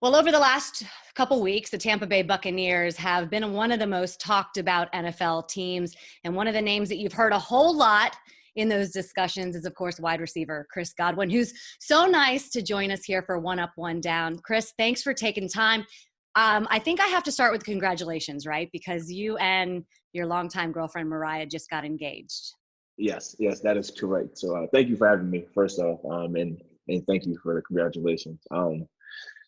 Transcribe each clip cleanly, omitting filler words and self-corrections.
Well, over the last couple weeks, the Tampa Bay Buccaneers have been one of the most talked about NFL teams. And one of the names that you've heard a whole lot in those discussions is, of course, wide receiver Chris Godwin, who's so nice to join us here for One Up, One Down. Chris, thanks for taking time. I think I have to start with congratulations, right? Because you and your longtime girlfriend, Mariah, just got engaged. Yes, that is correct. So thank you for having me, first off, and thank you for the congratulations.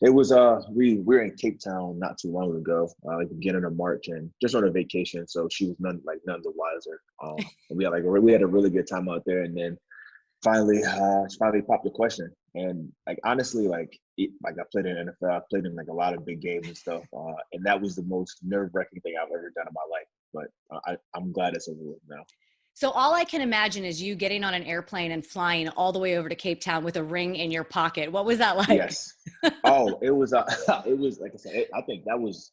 It was we were in Cape Town not too long ago, like the beginning of March, and just on a vacation. So she was none the wiser. And we had a really good time out there, and then she finally popped the question. And like honestly, like I played in NFL, I played in like a lot of big games and stuff, and that was the most nerve wracking thing I've ever done in my life. But I'm glad it's over with now. So all I can imagine is you getting on an airplane and flying all the way over to Cape Town with a ring in your pocket. What was that like? Yes. Oh, it was it was like I said, I think that was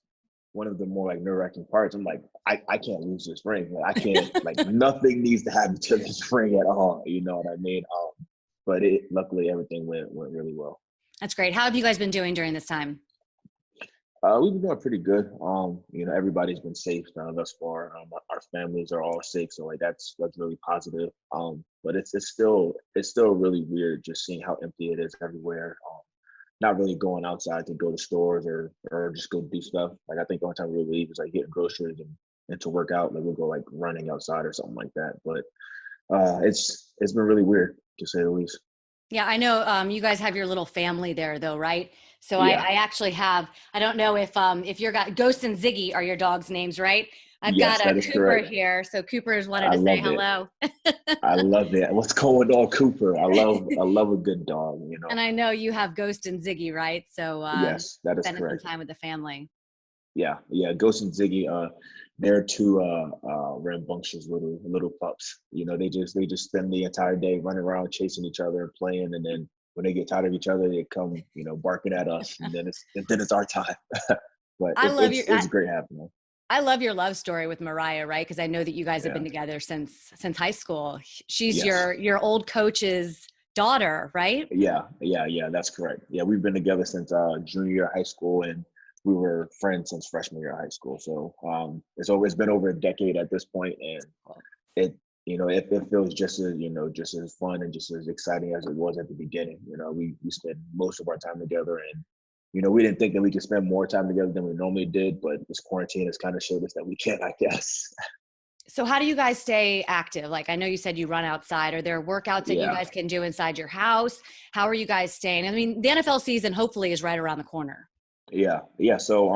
one of the more like nerve-wracking parts. I'm like, I can't lose this ring. Like I can't like nothing needs to happen to this ring at all. You know what I mean? But it luckily everything went really well. That's great. How have you guys been doing during this time? We've been doing pretty good. Everybody's been safe thus far. Our families are all safe, so like that's really positive. But it's still really weird just seeing how empty it is everywhere. Not really going outside to go to stores or just go do stuff. Like I think the only time we really leave is like getting groceries and to work out. Like we'll go like running outside or something like that. But it's been really weird to say the least. Yeah, I know you guys have your little family there though, right? So Yeah. I actually have, I don't know if you're got Ghost and Ziggy are your dogs' names, right? I've Yes, got a that is Cooper correct. here. So Cooper's wanted I to say love it. hello. I love it. What's going on, Cooper? I love a good dog, you know. And I know you have Ghost and Ziggy, right? So Yes, that is spending some correct. time with the family. Yeah. Ghost and Ziggy, they're two rambunctious little pups. You know, they just spend the entire day running around chasing each other and playing, and then when they get tired of each other, they come, barking at us, and then it's our time. But I it's love it's your it's great happening. I love your love story with Mariah, right? Because I know that you guys have Yeah. been together since high school. She's Yes. your old coach's daughter, right? Yeah. That's correct. Yeah, we've been together since junior year of high school, and we were friends since freshman year of high school. So it's been over a decade at this point, and it it feels just as fun and just as exciting as it was at the beginning. We spent most of our time together, and we didn't think that we could spend more time together than we normally did, but this quarantine has kind of showed us that we can, I guess. So how do you guys stay active? Like I know you said you run outside. Are there workouts that you Yeah. guys can do inside your house? How are you guys staying? I mean, the NFL season hopefully is right around the corner. Yeah. So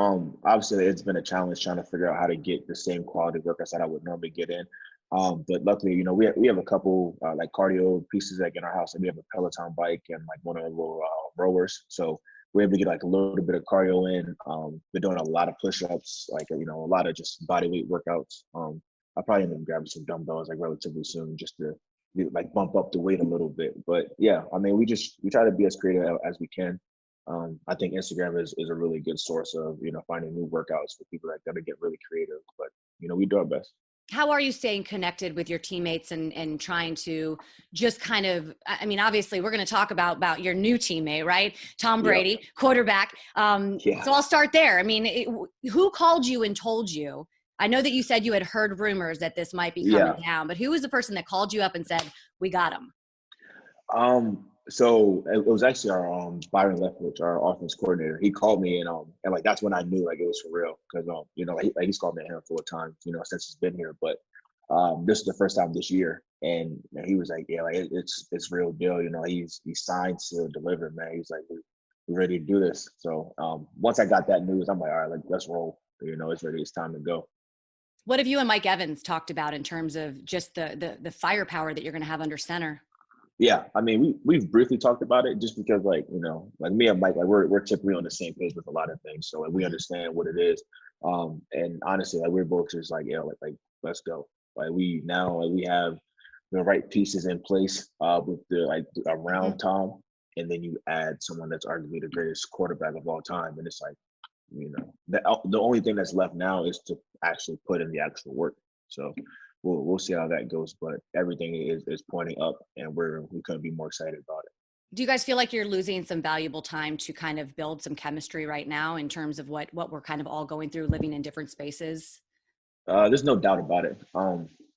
obviously it's been a challenge trying to figure out how to get the same quality workouts that I would normally get in. But luckily, we have a couple like cardio pieces like in our house. Like we have a Peloton bike and like one of the little rowers. So we're able to get like a little bit of cardio in. We're doing a lot of push-ups, like a lot of just body weight workouts. I probably end up grabbing some dumbbells like relatively soon just to like bump up the weight a little bit. But yeah, I mean, we try to be as creative as we can. I think Instagram is a really good source of finding new workouts for people that gotta get really creative. But we do our best. How are you staying connected with your teammates and trying to just kind of, I mean, obviously we're going to talk about your new teammate, right? Tom Yep. Brady, quarterback. Yeah. So I'll start there. I mean, who called you and told you? I know that you said you had heard rumors that this might be coming Yeah. down, but who was the person that called you up and said, we got him? So it was actually our Byron Leftwich, our offense coordinator. He called me and like that's when I knew like it was for real because like he's called me a handful of times since he's been here, but this is the first time this year, and he was like, yeah, like it's real deal. He's signed, sealed, delivered, man. He's like, we're ready to do this. So once I got that news, I'm like, all right, like let's roll. It's ready. It's time to go. What have you and Mike Evans talked about in terms of just the firepower that you're going to have under center? Yeah, I mean, we've briefly talked about it just because, like, like me and Mike, like we're typically on the same page with a lot of things, so like we understand what it is. And honestly, like we're both just like, yeah, like let's go. Like we have the right pieces in place with the like Mhm. around Tom, and then you add someone that's arguably the greatest quarterback of all time, and it's like, the only thing that's left now is to actually put in the actual work. So we'll see how that goes, but everything is pointing up, and we couldn't be more excited about it. Do you guys feel like you're losing some valuable time to kind of build some chemistry right now in terms of what we're kind of all going through, living in different spaces? There's no doubt about it.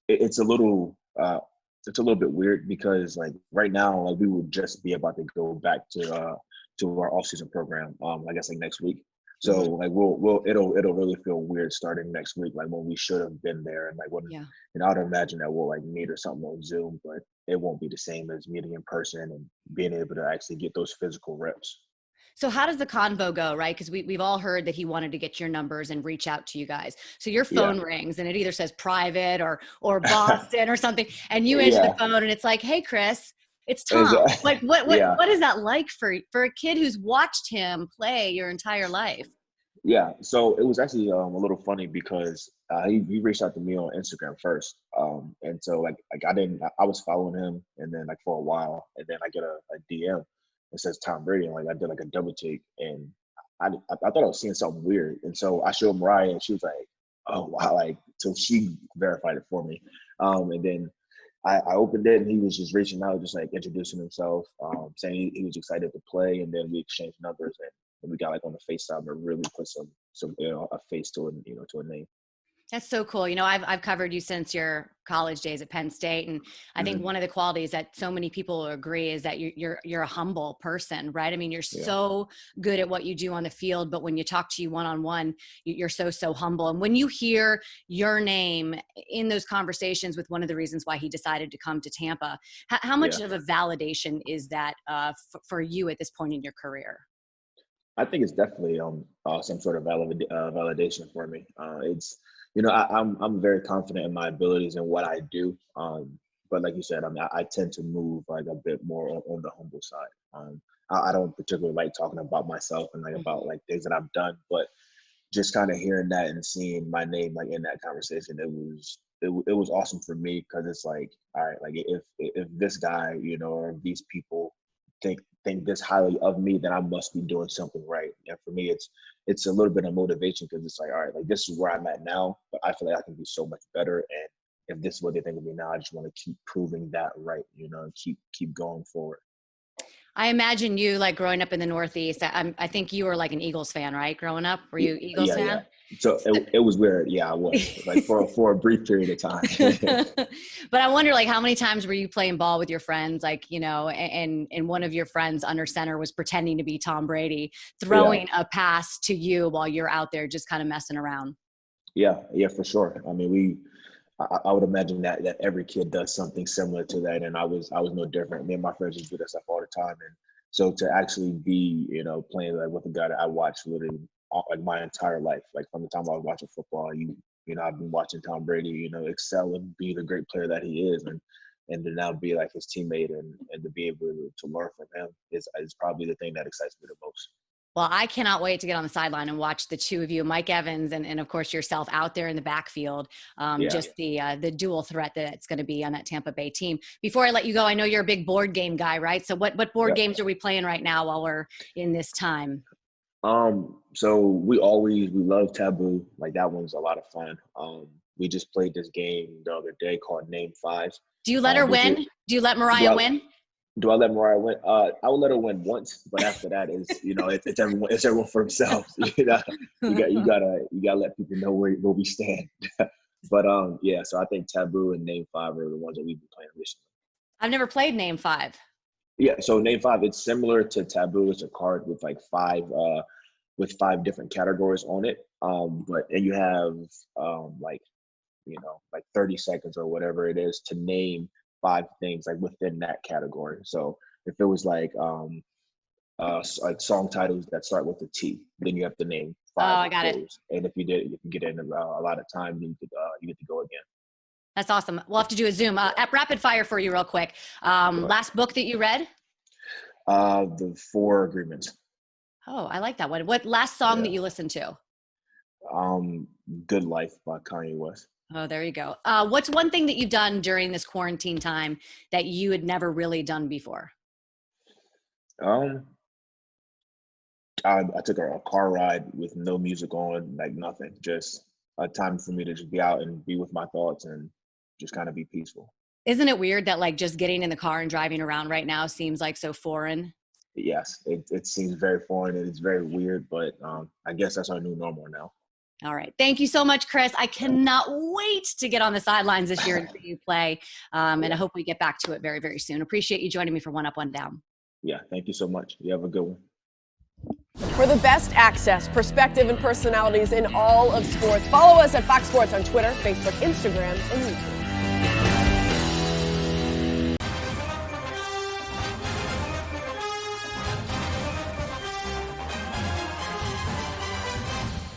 It's it's a little bit weird because like right now, like we would just be about to go back to our off season program. I guess like next week. So Hmm. like it'll really feel weird starting next week, like when we should have been there, and like when Yeah. I'd imagine that we'll like meet or something on Zoom, but it won't be the same as meeting in person and being able to actually get those physical reps. So how does the convo go, right? Because we've all heard that he wanted to get your numbers and reach out to you guys. So your Yeah. phone rings and it either says private or Boston or something, and you answer the Yeah. phone and it's like, "Hey, Chris, it's Is Tom." Like, what what yeah. what is that like for a kid who's watched him play your entire life? Yeah, so it was actually a little funny because he reached out to me on Instagram first, and so like I was following him, and then like for a while, and then I get a DM that says Tom Brady, and like I did like a double take, and I thought I was seeing something weird, and so I showed Mariah, and she was like, "Oh wow!" Like so she verified it for me, and then I opened it, and he was just reaching out, just like introducing himself, saying he was excited to play, and then we exchanged numbers, and we got like on the FaceTime and really put some a face to it, to a name. That's so cool. I've covered you since your college days at Penn State, and I think Hmm. one of the qualities that so many people agree is that you're a humble person, right? I mean, you're Yeah, so good at what you do on the field, but when you talk to you one on one, you're so humble. And when you hear your name in those conversations with one of the reasons why he decided to come to Tampa, how much yeah. of a validation is that for you at this point in your career? I think it's definitely some sort of validation for me. It's I'm very confident in my abilities and what I do. But like you said, I mean I tend to move like a bit more on the humble side. I don't particularly like talking about myself and like about like things that I've done, but just kind of hearing that and seeing my name like in that conversation, it was awesome for me because it's like, all right, like if this guy, or these people think this highly of me, then I must be doing something right. And for me, it's a little bit of motivation because it's like, all right, like this is where I'm at now, but I feel like I can be so much better. And if this is what they think of me now, I just want to keep proving that right, and keep going forward. I imagine you like growing up in the Northeast. I think you were like an Eagles fan, right? Growing up, were you Eagles Yeah. fan? So it was weird. Yeah, I was like for a brief period of time. But I wonder, like, how many times were you playing ball with your friends, like, and one of your friends under center was pretending to be Tom Brady, Yeah. throwing a pass to you while you're out there just kind of messing around. Yeah, for sure. I mean, I would imagine that every kid does something similar to that, and I was no different. Me and my friends just do that stuff all the time, and so to actually be, playing like with a guy that I watched literally like my entire life, like from the time I was watching football, I've been watching Tom Brady, excel and be the great player that he is, and to now be like his teammate and to be able to learn from him is probably the thing that excites me the most. Well, I cannot wait to get on the sideline and watch the two of you, Mike Evans and of course yourself out there in the backfield. Yeah, Just the dual threat that it's going to be on that Tampa Bay team. Before I let you go, I know you're a big board game guy, right? So what board yeah. games are we playing right now while we're in this time? So we love Taboo. Like that one's a lot of fun. We just played this game the other day called Name Five. Do you let her Which is win? Do you let do Mariah I win? do I let Mariah win? I would let her win once, but after that is it's everyone for themselves. You gotta let people know where we stand. But yeah, so I think Taboo and Name Five are the ones that we've been playing recently. I've never played Name Five. Yeah, so Name Five, it's similar to Taboo. It's a card with like five different categories on it. But and you have like like 30 seconds or whatever it is to name five things like within that category. So if it was like song titles that start with a T, then you have to name Oh, five I of got it. those. And if you did, you can get in a lot of time. You get to go again. That's awesome. We'll have to do a Zoom. At rapid fire for you real quick. Sure. Last book that you read? The Four Agreements. Oh, I like that one. What last song that Yeah. you listened to? Good Life by Kanye West. Oh, there you go. What's one thing that you've done during this quarantine time that you had never really done before? Um, I took a car ride with no music on, like nothing, just a time for me to just be out and be with my thoughts and just kind of be peaceful. Isn't it weird that like just getting in the car and driving around right now seems like so foreign? Yes, it seems very foreign and it's very weird, but I guess that's our new normal now. All right. Thank you so much, Chris. I cannot wait to get on the sidelines this year and see you play. And I hope we get back to it very, very soon. Appreciate you joining me for One Up, One Down. Yeah, thank you so much. You have a good one. For the best access, perspective, and personalities in all of sports, follow us at Fox Sports on Twitter, Facebook, Instagram, and YouTube.